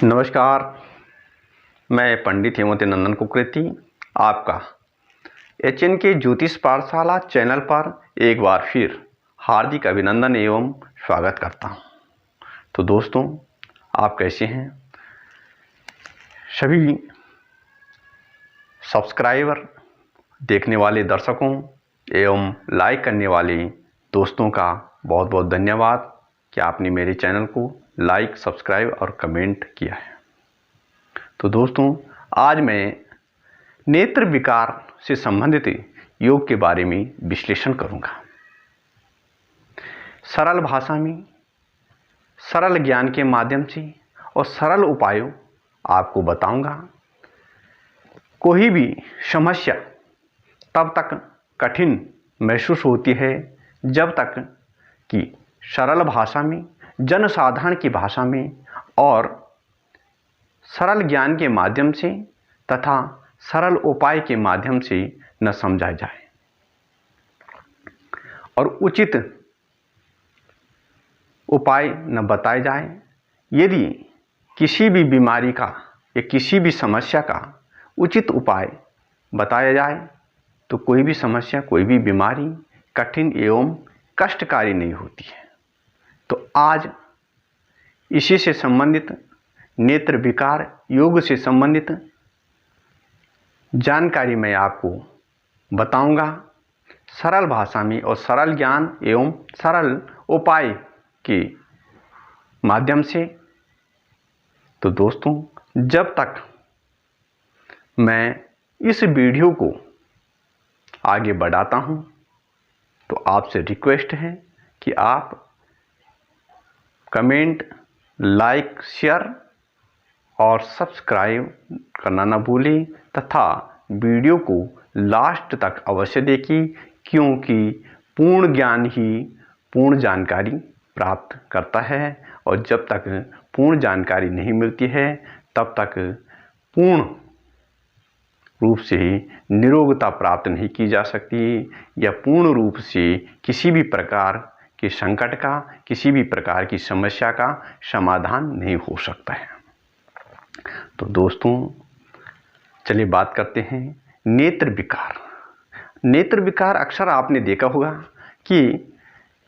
नमस्कार, मैं पंडित हेमंत नंदन कुकरेती आपका HNK ज्योतिष पाठशाला चैनल पर एक बार फिर हार्दिक अभिनंदन एवं स्वागत करता हूं। तो दोस्तों, आप कैसे हैं? सभी सब्सक्राइबर, देखने वाले दर्शकों एवं लाइक करने वाले दोस्तों का बहुत बहुत धन्यवाद कि आपने मेरे चैनल को लाइक, सब्सक्राइब और कमेंट किया है। तो दोस्तों, आज मैं नेत्र विकार से संबंधित योग के बारे में विश्लेषण करूंगा। सरल भाषा में, सरल ज्ञान के माध्यम से और सरल उपायों आपको बताऊंगा। कोई भी समस्या तब तक कठिन महसूस होती है जब तक कि सरल भाषा में, जनसाधारण की भाषा में और सरल ज्ञान के माध्यम से तथा सरल उपाय के माध्यम से न समझा जाए और उचित उपाय न बताए जाए। यदि किसी भी बीमारी का या किसी भी समस्या का उचित उपाय बताया जाए तो कोई भी समस्या, कोई भी बीमारी कठिन एवं कष्टकारी नहीं होती है। तो आज इसी से संबंधित, नेत्र विकार योग से संबंधित जानकारी मैं आपको बताऊंगा सरल भाषा में और सरल ज्ञान एवं सरल उपाय के माध्यम से। तो दोस्तों, जब तक मैं इस वीडियो को आगे बढ़ाता हूं तो आपसे रिक्वेस्ट है कि आप कमेंट, लाइक, शेयर और सब्सक्राइब करना न भूलें तथा वीडियो को लास्ट तक अवश्य देखें, क्योंकि पूर्ण ज्ञान ही पूर्ण जानकारी प्राप्त करता है और जब तक पूर्ण जानकारी नहीं मिलती है तब तक पूर्ण रूप से निरोगता प्राप्त नहीं की जा सकती या पूर्ण रूप से किसी भी प्रकार के संकट का, किसी भी प्रकार की समस्या का समाधान नहीं हो सकता है। तो दोस्तों, चलिए बात करते हैं नेत्र विकार। नेत्र विकार अक्सर आपने देखा होगा कि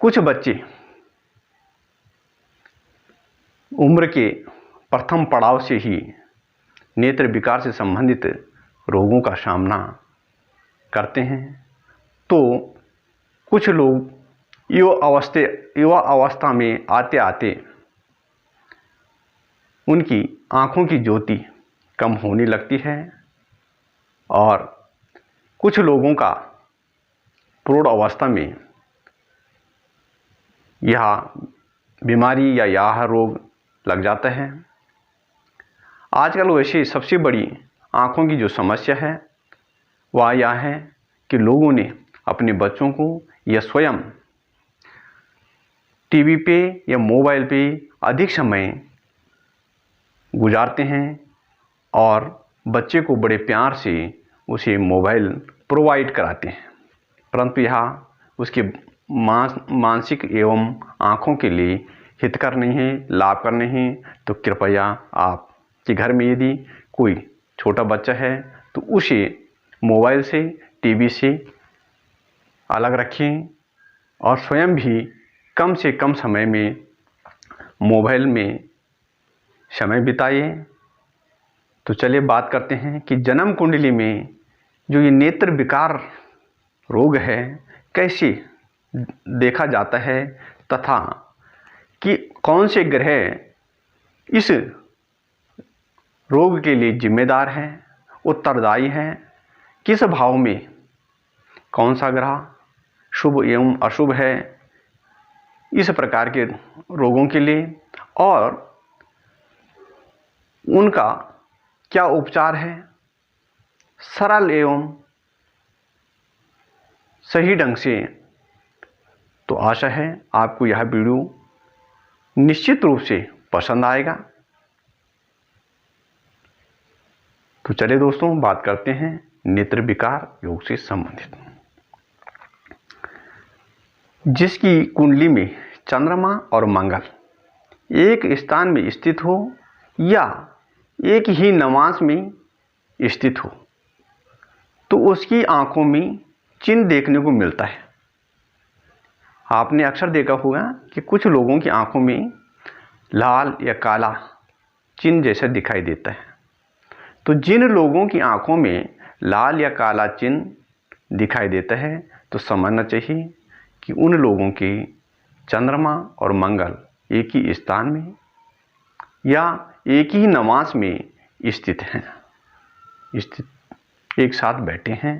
कुछ बच्चे उम्र के प्रथम पड़ाव से ही नेत्र विकार से संबंधित रोगों का सामना करते हैं। तो कुछ लोग युवा अवस्था में आते आते उनकी आँखों की ज्योति कम होने लगती है और कुछ लोगों का प्रौढ़ अवस्था में यह बीमारी या यह रोग लग जाता है। आजकल वैसे सबसे बड़ी आँखों की जो समस्या है वह यह है कि लोगों ने अपने बच्चों को या स्वयं टीवी पे या मोबाइल पे अधिक समय गुजारते हैं और बच्चे को बड़े प्यार से उसे मोबाइल प्रोवाइड कराते हैं, परंतु यह उसके मानसिक एवं आँखों के लिए हितकर नहीं है, लाभकर नहीं है। तो कृपया आपके घर में यदि कोई छोटा बच्चा है तो उसे मोबाइल से, टीवी से अलग रखें और स्वयं भी कम से कम समय में मोबाइल में समय बिताइए। तो चलिए बात करते हैं कि जन्म कुंडली में जो ये नेत्र विकार रोग है कैसे देखा जाता है तथा कि कौन से ग्रह इस रोग के लिए जिम्मेदार है, उत्तरदायी है, किस भाव में कौन सा ग्रह शुभ एवं अशुभ है इस प्रकार के रोगों के लिए और उनका क्या उपचार है। सरल एवं सही ढंग से। तो आशा है आपको यह वीडियो निश्चित रूप से पसंद आएगा। तो चलिए दोस्तों, बात करते हैं नेत्र विकार योग से संबंधित। जिसकी कुंडली में चंद्रमा और मंगल एक स्थान में स्थित हो या एक ही नवांश में स्थित हो तो उसकी आंखों में चिन्ह देखने को मिलता है। आपने अक्सर देखा होगा कि कुछ लोगों की आंखों में लाल या काला चिन्ह जैसा दिखाई देता है। तो जिन लोगों की आंखों में लाल या काला चिन्ह दिखाई देता है तो समझना चाहिए कि उन लोगों के चंद्रमा और मंगल एक ही स्थान में या एक ही नवांश में स्थित हैं, एक साथ बैठे हैं।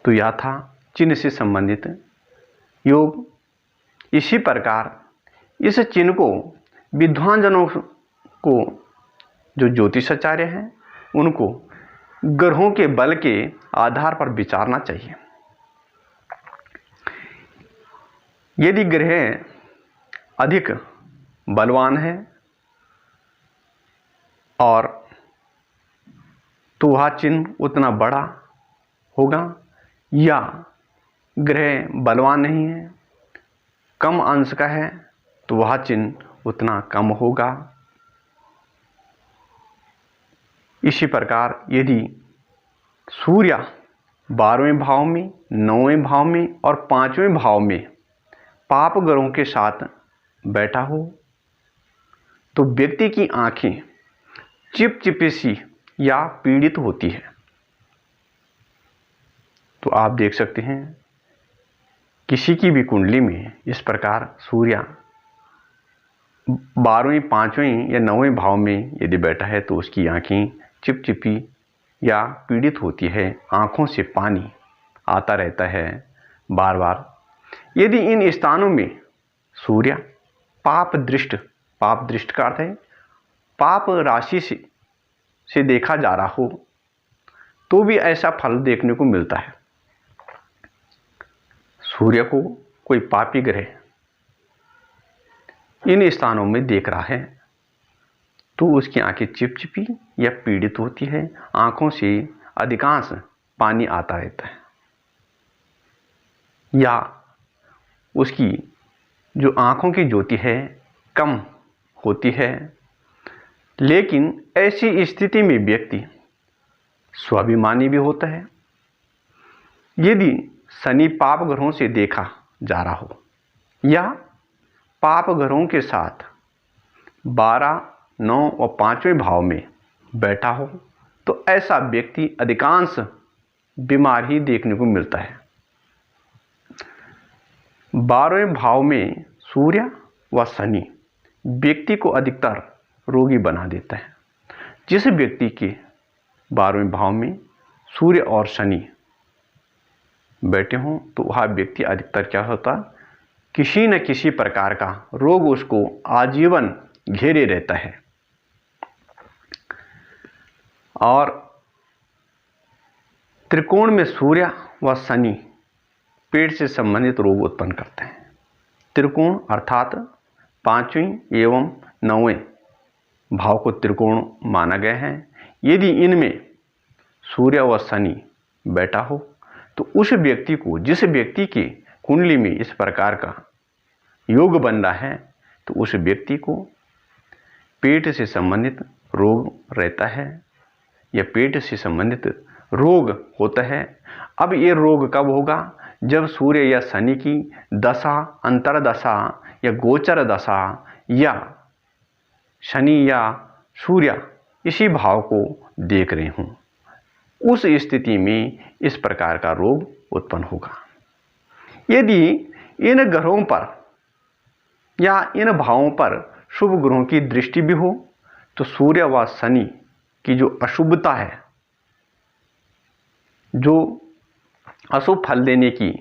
तो यह था चिन्ह से संबंधित योग। इसी प्रकार इस चिन्ह को विद्वान जनों को, जो ज्योतिषाचार्य हैं, उनको ग्रहों के बल के आधार पर विचारना चाहिए। यदि ग्रह अधिक बलवान है और तो वह चिन्ह उतना बड़ा होगा, या ग्रह बलवान नहीं है, कम अंश का है, तो वह चिन्ह उतना कम होगा। इसी प्रकार यदि सूर्य 12वें भाव में, 9वें भाव में और 5वें भाव में पाप ग्रहों के साथ बैठा हो तो व्यक्ति की आंखें चिपचिपी सी या पीड़ित होती है। तो आप देख सकते हैं किसी की भी कुंडली में इस प्रकार सूर्य 12वें, 5वें या 9वें भाव में यदि बैठा है तो उसकी आंखें चिपचिपी या पीड़ित होती है, आंखों से पानी आता रहता है बार बार। यदि इन स्थानों में सूर्य पाप दृष्ट का अर्थ है पाप राशि से देखा जा रहा हो तो भी ऐसा फल देखने को मिलता है। सूर्य को कोई पापी ग्रह इन स्थानों में देख रहा है तो उसकी आंखें चिपचिपी या पीड़ित होती है, आंखों से अधिकांश पानी आता रहता है, या उसकी जो आंखों की ज्योति है कम होती है। लेकिन ऐसी स्थिति में व्यक्ति स्वाभिमानी भी होता है। यदि शनि पाप ग्रहों से देखा जा रहा हो या पाप ग्रहों के साथ 12, 9 और 5वें भाव में बैठा हो तो ऐसा व्यक्ति अधिकांश बीमार ही देखने को मिलता है। 12वें भाव में सूर्य व शनि व्यक्ति को अधिकतर रोगी बना देता है। जिस व्यक्ति के 12वें भाव में सूर्य और शनि बैठे हों तो वह व्यक्ति अधिकतर क्या होता, किसी न किसी प्रकार का रोग उसको आजीवन घेरे रहता है। और त्रिकोण में सूर्य व शनि पेट से संबंधित रोग उत्पन्न करते हैं। त्रिकोण अर्थात 5वें एवं 9वें भाव को त्रिकोण माना गया है। यदि इनमें सूर्य व शनि बैठा हो तो उस व्यक्ति को, जिस व्यक्ति की कुंडली में इस प्रकार का योग बन रहा है, तो उस व्यक्ति को पेट से संबंधित रोग रहता है या पेट से संबंधित रोग होता है। अब ये रोग कब होगा, जब सूर्य या शनि की दशा, अंतरदशा या गोचर दशा या शनि या सूर्य इसी भाव को देख रहे हों, उस स्थिति में इस प्रकार का रोग उत्पन्न होगा। यदि इन ग्रहों पर या इन भावों पर शुभ ग्रहों की दृष्टि भी हो तो सूर्य व शनि की जो अशुभता है, जो अशुभ फल देने की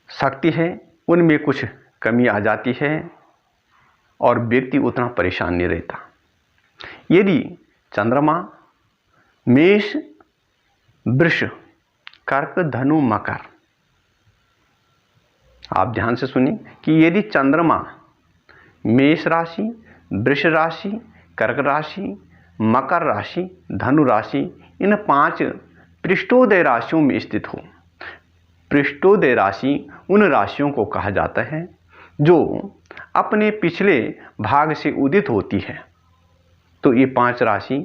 शक्ति है, उनमें कुछ कमी आ जाती है और व्यक्ति उतना परेशान नहीं रहता। यदि चंद्रमा मेष, वृष, कर्क, धनु, मकर, आप ध्यान से सुनिए कि यदि चंद्रमा मेष राशि, वृष राशि, कर्क राशि, मकर राशि, धनु राशि, इन 5 पृष्ठोदय राशियों में स्थित हो। पृष्ठोदय राशि उन राशियों को कहा जाता है जो अपने पिछले भाग से उदित होती है। तो ये 5 राशि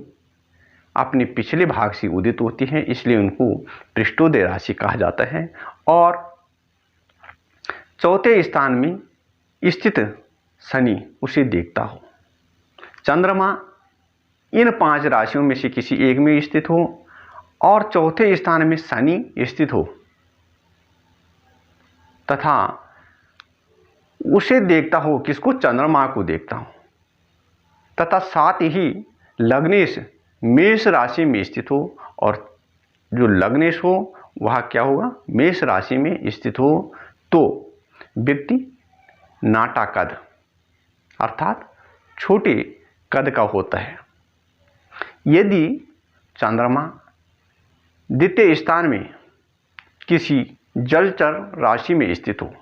अपने पिछले भाग से उदित होती है, इसलिए उनको पृष्ठोदय राशि कहा जाता है। और चौथे स्थान में स्थित शनि उसे देखता हो। चंद्रमा इन 5 राशियों में से किसी एक में स्थित हो और चौथे स्थान में शनि स्थित हो तथा उसे देखता हो, किसको? चंद्रमा को देखता हो, तथा साथ ही लग्नेश मेष राशि में स्थित हो, और जो लग्नेश हो वह क्या होगा? मेष राशि में स्थित हो, तो व्यक्ति नाटा कद अर्थात छोटे कद का होता है। यदि चंद्रमा द्वितीय स्थान में किसी जलचर राशि में स्थित हो,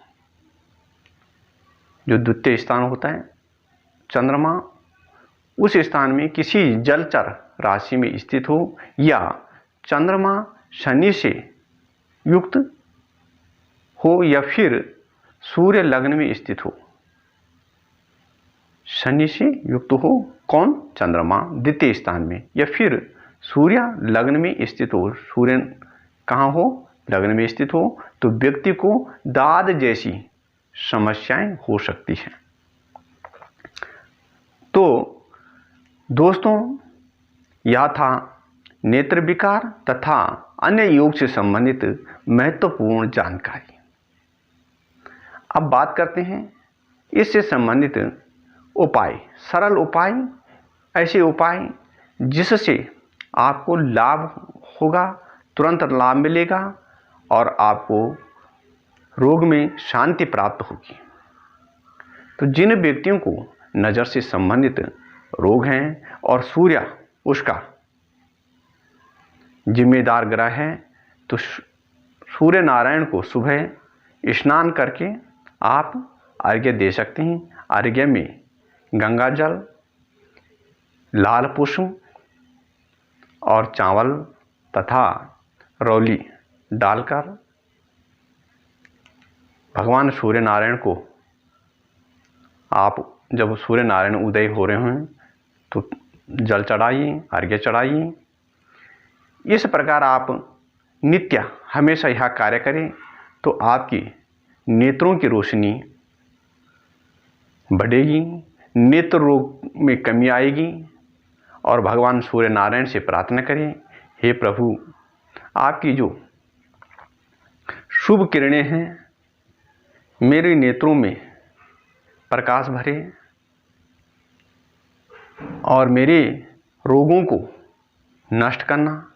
जो द्वितीय स्थान होता है, चंद्रमा उस स्थान में किसी जलचर राशि में स्थित हो, या चंद्रमा शनि से युक्त हो, या फिर सूर्य लग्न में स्थित हो। शनि से युक्त हो कौन? चंद्रमा द्वितीय स्थान में, या फिर सूर्य लग्न में स्थित हो। सूर्य कहाँ हो? लग्न में स्थित हो, तो व्यक्ति को दाद जैसी समस्याएं हो सकती हैं। तो दोस्तों, यह था नेत्र विकार तथा अन्य योग से संबंधित महत्वपूर्ण जानकारी। अब बात करते हैं इससे संबंधित उपाय, सरल उपाय, ऐसे उपाय जिससे आपको लाभ होगा, तुरंत लाभ मिलेगा और आपको रोग में शांति प्राप्त होगी। तो जिन व्यक्तियों को नज़र से संबंधित रोग हैं और सूर्य उसका जिम्मेदार ग्रह है, तो सूर्य नारायण को सुबह स्नान करके आप अर्घ्य दे सकते हैं। अर्घ्य में गंगा जल, लाल पुष्प और चावल तथा रौली डालकर भगवान सूर्य नारायण को आप जब सूर्य नारायण उदय हो रहे हैं तो जल चढ़ाइए, अर्घ्य चढ़ाइए। इस प्रकार आप नित्य हमेशा यह कार्य करें तो आपकी नेत्रों की रोशनी बढ़ेगी, नेत्र रोग में कमी आएगी। और भगवान सूर्य नारायण से प्रार्थना करें, हे प्रभु, आपकी जो शुभ किरणें हैं मेरे नेत्रों में प्रकाश भरे और मेरे रोगों को नष्ट करना,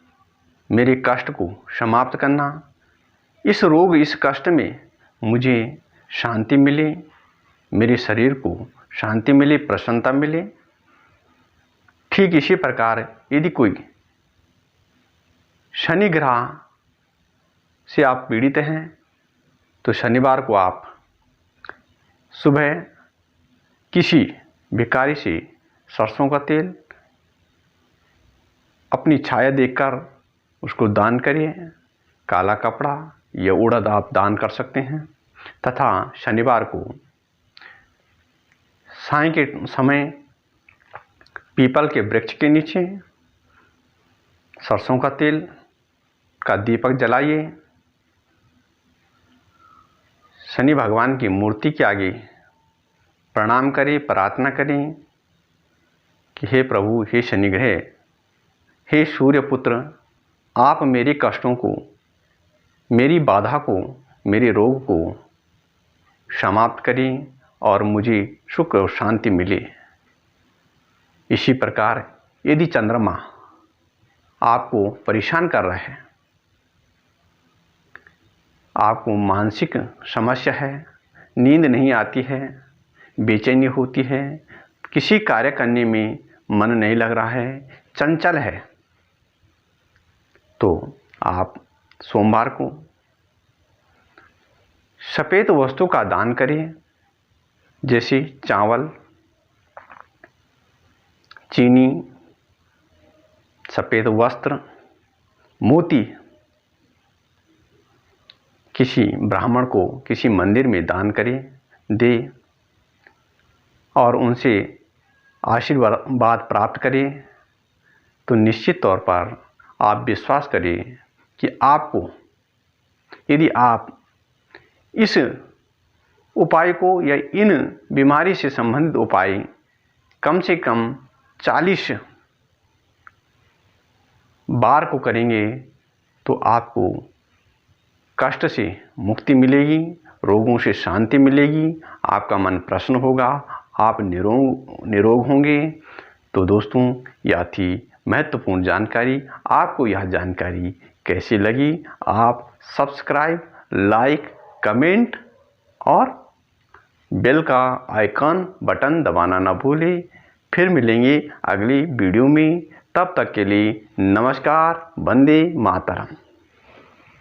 मेरे कष्ट को समाप्त करना। इस रोग, इस कष्ट में मुझे शांति मिले, मेरे शरीर को शांति मिले, प्रसन्नता मिले। ठीक इसी प्रकार यदि कोई शनि ग्रह से आप पीड़ित हैं तो शनिवार को आप सुबह किसी भिखारी से सरसों का तेल अपनी छाया देकर उसको दान करिए। काला कपड़ा या उड़द आप दान कर सकते हैं। तथा शनिवार को साय के समय पीपल के वृक्ष के नीचे सरसों का तेल का दीपक जलाइए। शनि भगवान की मूर्ति के आगे प्रणाम करें, प्रार्थना करें कि हे प्रभु, हे शनि ग्रह, हे सूर्य पुत्र, आप मेरे कष्टों को, मेरी बाधा को, मेरे रोग को समाप्त करें और मुझे सुख और शांति मिले। इसी प्रकार यदि चंद्रमा आपको परेशान कर रहा है, आपको मानसिक समस्या है, नींद नहीं आती है, बेचैनी होती है, किसी कार्य करने में मन नहीं लग रहा है, चंचल है, तो आप सोमवार को सफ़ेद वस्तु का दान करें, जैसे चावल, चीनी, सफ़ेद वस्त्र, मोती किसी ब्राह्मण को किसी मंदिर में दान करें, दे। और उनसे आशीर्वाद प्राप्त करें तो निश्चित तौर पर आप विश्वास करें कि आपको, यदि आप इस उपाय को या इन बीमारी से संबंधित उपाय कम से कम 40 बार को करेंगे तो आपको कष्ट से मुक्ति मिलेगी, रोगों से शांति मिलेगी, आपका मन प्रसन्न होगा, आप निरोग होंगे। तो दोस्तों, यह थी महत्वपूर्ण जानकारी। आपको यह जानकारी कैसी लगी? आप सब्सक्राइब, लाइक, कमेंट और बेल का आइकन बटन दबाना ना भूलें। फिर मिलेंगे अगली वीडियो में। तब तक के लिए नमस्कार। वंदे मातरम।